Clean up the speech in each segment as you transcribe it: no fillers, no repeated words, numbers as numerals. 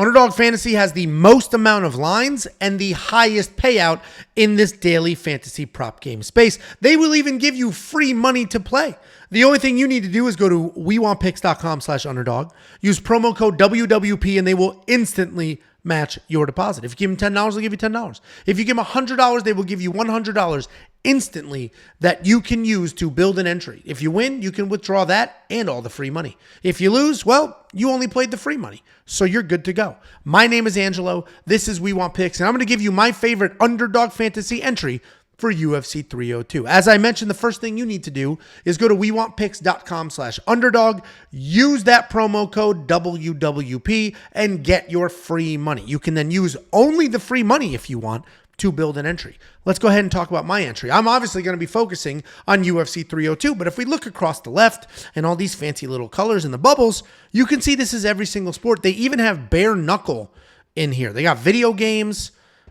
Underdog Fantasy has the most amount of lines and the highest payout in this daily fantasy prop game space. They will even give you free money to play. The only thing you need to do is go to wewantpicks.com/underdog, use promo code WWP, and they will instantly match your deposit. If you give them $10, they'll give you $10. If you give them $100, they will give you $100 instantly that you can use to build an entry. If you win, you can withdraw that and all the free money. If you lose, well, you only played the free money, so you're good to go. My name is Angelo. This is We Want Picks, and I'm going to give you my favorite Underdog Fantasy entry for UFC 302. As I mentioned, the first thing you need to do is go to wewantpicks.com/underdog, use that promo code WWP, and get your free money. You can then use only the free money if you want to build an entry. Let's go ahead and talk about my entry. I'm obviously going to be focusing on UFC 302, but if we look across the left and all these fancy little colors in the bubbles, you can see this is every single sport. They even have bare knuckle in here. They got video games,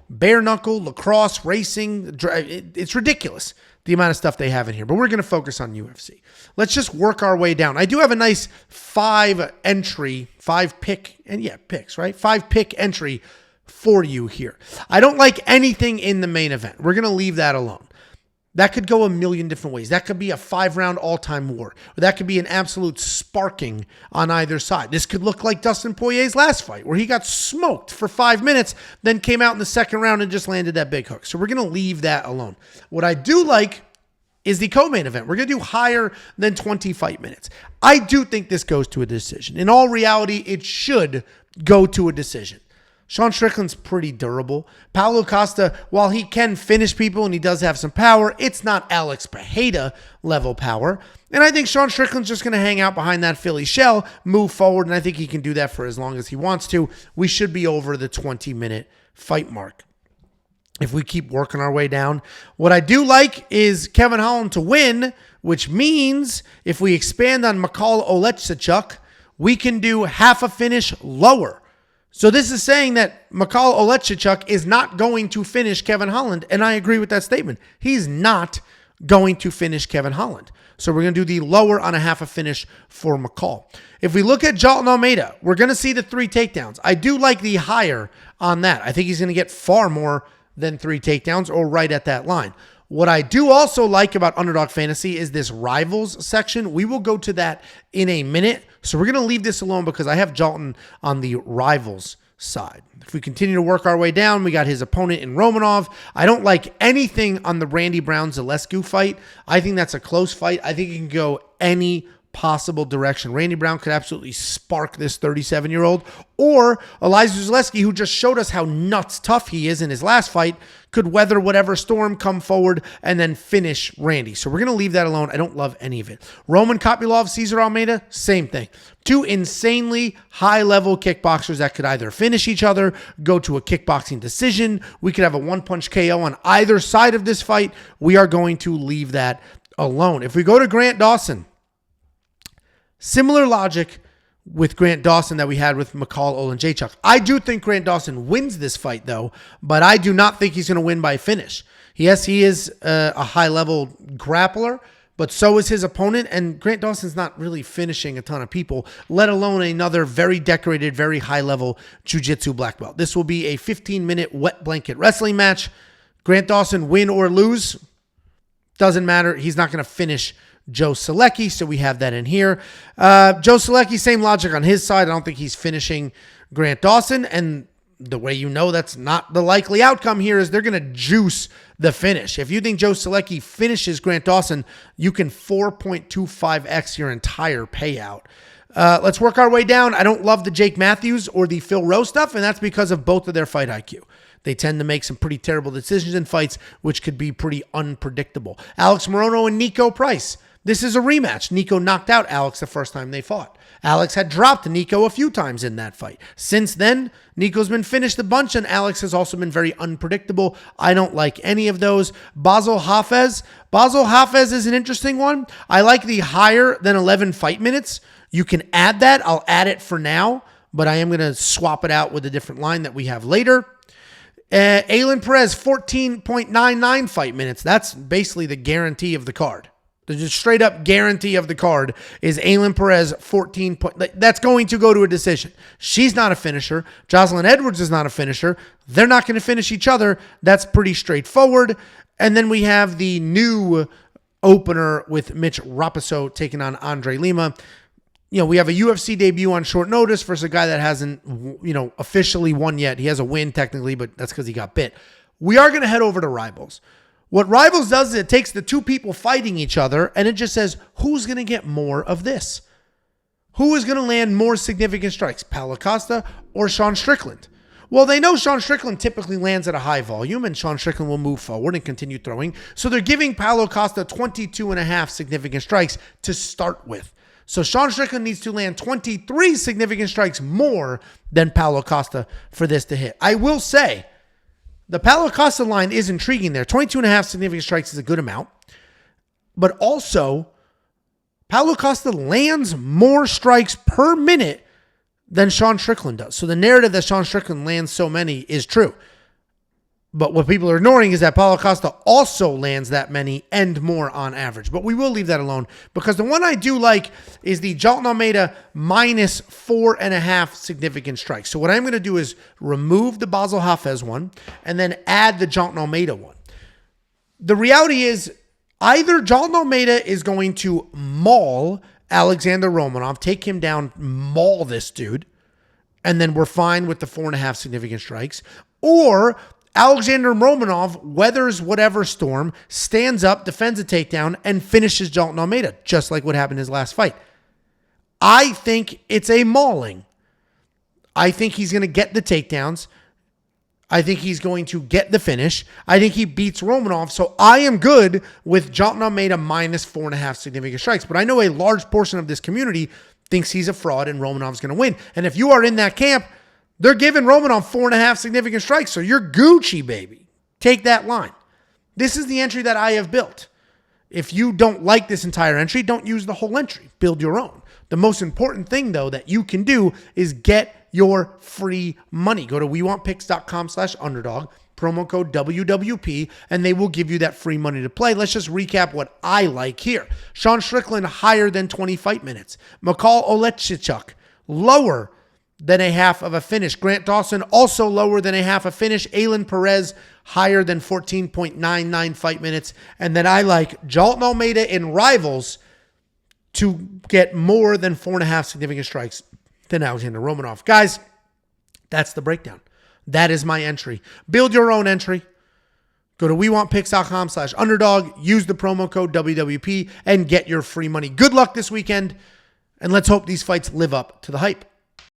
bare knuckle, lacrosse, racing. It's ridiculous the amount of stuff they have in here, but we're going to focus on UFC. Let's just work our way down. I do have a nice five pick entry for you here. I don't like anything in the main event. We're going to leave that alone. That could go a million different ways. That could be a 5-round all-time war. Or that could be an absolute sparking on either side. This could look like Dustin Poirier's last fight, where he got smoked for 5 minutes, then came out in the second round and just landed that big hook. So we're going to leave that alone. What I do like is the co-main event. We're going to do higher than 20 fight minutes. I do think this goes to a decision. In all reality, it should go to a decision. Sean Strickland's pretty durable. Paulo Costa, while he can finish people and he does have some power, it's not Alex Pereira level power. And I think Sean Strickland's just going to hang out behind that Philly shell, move forward, and I think he can do that for as long as he wants to. We should be over the 20-minute fight mark if we keep working our way down. What I do like is Kevin Holland to win, which means if we expand on Mikhail Oleksichuk, we can do half a finish lower. So this is saying that Mikhail Oleksichuk is not going to finish Kevin Holland, and I agree with that statement. He's not going to finish Kevin Holland. So we're going to do the lower on a half a finish for Mikhail. If we look at Jailton Almeida, we're going to see the 3 takedowns. I do like the higher on that. I think he's going to get far more than 3 takedowns or right at that line. What I do also like about Underdog Fantasy is this rivals section. We will go to that in a minute. So we're going to leave this alone because I have Jailton on the rivals side. If we continue to work our way down, we got his opponent in Romanov. I don't like anything on the Randy Brown-Zalescu fight. I think that's a close fight. I think it can go any possible direction. Randy Brown could absolutely spark this 37-year-old, or Elijah Zaleski, who just showed us how nuts tough he is in his last fight, could weather whatever storm, come forward, and then finish Randy. So we're going to leave that alone. I don't love any of it. Roman Kopylov, Cesar Almeida, same thing. 2 insanely high-level kickboxers that could either finish each other, go to a kickboxing decision. We could have a one-punch KO on either side of this fight. We are going to leave that alone. If we go to Grant Dawson, similar logic with Grant Dawson that we had with Mikhail Oleksichuk. I do think Grant Dawson wins this fight, though, but I do not think he's going to win by finish. Yes, he is a high-level grappler, but so is his opponent, and Grant Dawson's not really finishing a ton of people, let alone another very decorated, very high-level jiu-jitsu black belt. This will be a 15-minute wet blanket wrestling match. Grant Dawson, win or lose, doesn't matter. He's not going to finish Joe Selecki, so we have that in here. Joe Selecki, same logic on his side. I don't think he's finishing Grant Dawson, and the way you know that's not the likely outcome here is they're going to juice the finish. If you think Joe Selecki finishes Grant Dawson, you can 4.25x your entire payout. Let's work our way down. I don't love the Jake Matthews or the Phil Rowe stuff, and that's because of both of their fight IQ. They tend to make some pretty terrible decisions in fights, which could be pretty unpredictable. Alex Morono and Nico Price. This is a rematch. Nico knocked out Alex the first time they fought. Alex had dropped Nico a few times in that fight. Since then, Nico's been finished a bunch, and Alex has also been very unpredictable. I don't like any of those. Basel Hafez. Basel Hafez is an interesting one. I like the higher than 11 fight minutes. You can add that. I'll add it for now, but I am going to swap it out with a different line that we have later. Ailin Perez, 14.99 fight minutes. That's basically the guarantee of the card. The just straight up guarantee of the card is Ailin Perez 14 point. That's going to go to a decision. She's not a finisher. Joselyne Edwards is not a finisher. They're not going to finish each other. That's pretty straightforward. And then we have the new opener with Mitch Raposo taking on Andre Lima. We have a UFC debut on short notice versus a guy that hasn't, officially won yet. He has a win technically, but that's because he got bit. We are going to head over to Rivals. What Rivals does is it takes the two people fighting each other and it just says, who's going to get more of this? Who is going to land more significant strikes, Paulo Costa or Sean Strickland? Well, they know Sean Strickland typically lands at a high volume and Sean Strickland will move forward and continue throwing. So they're giving Paulo Costa 22.5 significant strikes to start with. So Sean Strickland needs to land 23 significant strikes more than Paulo Costa for this to hit. I will say, the Paulo Costa line is intriguing there. 22.5 significant strikes is a good amount. But also, Paulo Costa lands more strikes per minute than Sean Strickland does. So the narrative that Sean Strickland lands so many is true. But what people are ignoring is that Paulo Costa also lands that many and more on average. But we will leave that alone because the one I do like is the Jolton Almeida minus 4.5 significant strikes. So what I'm going to do is remove the Basel Hafez one and then add the Jolton Almeida one. The reality is either Jolton Almeida is going to maul Alexander Romanov, take him down, maul this dude, and then we're fine with the 4.5 significant strikes, or Alexander Romanov weathers whatever storm, stands up, defends a takedown, and finishes Jolton Almeida, just like what happened in his last fight. I think it's a mauling. I think he's going to get the takedowns. I think he's going to get the finish. I think he beats Romanov, so I am good with Jolton Almeida minus 4.5 significant strikes. But I know a large portion of this community thinks he's a fraud and Romanov's going to win. And if you are in that camp, they're giving Romanov 4.5 significant strikes, so you're Gucci, baby. Take that line. This is the entry that I have built. If you don't like this entire entry, don't use the whole entry. Build your own. The most important thing, though, that you can do is get your free money. Go to WeWantPicks.com/underdog, promo code WWP, and they will give you that free money to play. Let's just recap what I like here. Sean Strickland, higher than 20 fight minutes. Mikhail Oleksichuk, lower than a half of a finish. Grant Dawson, also lower than a half a finish. Ailin Perez, higher than 14.99 fight minutes. And then I like Jolton Almeida in Rivals to get more than 4.5 significant strikes than Alexander Romanov. Guys, that's the breakdown. That is my entry. Build your own entry. Go to WeWantPicks.com/underdog. Use the promo code WWP and get your free money. Good luck this weekend. And let's hope these fights live up to the hype.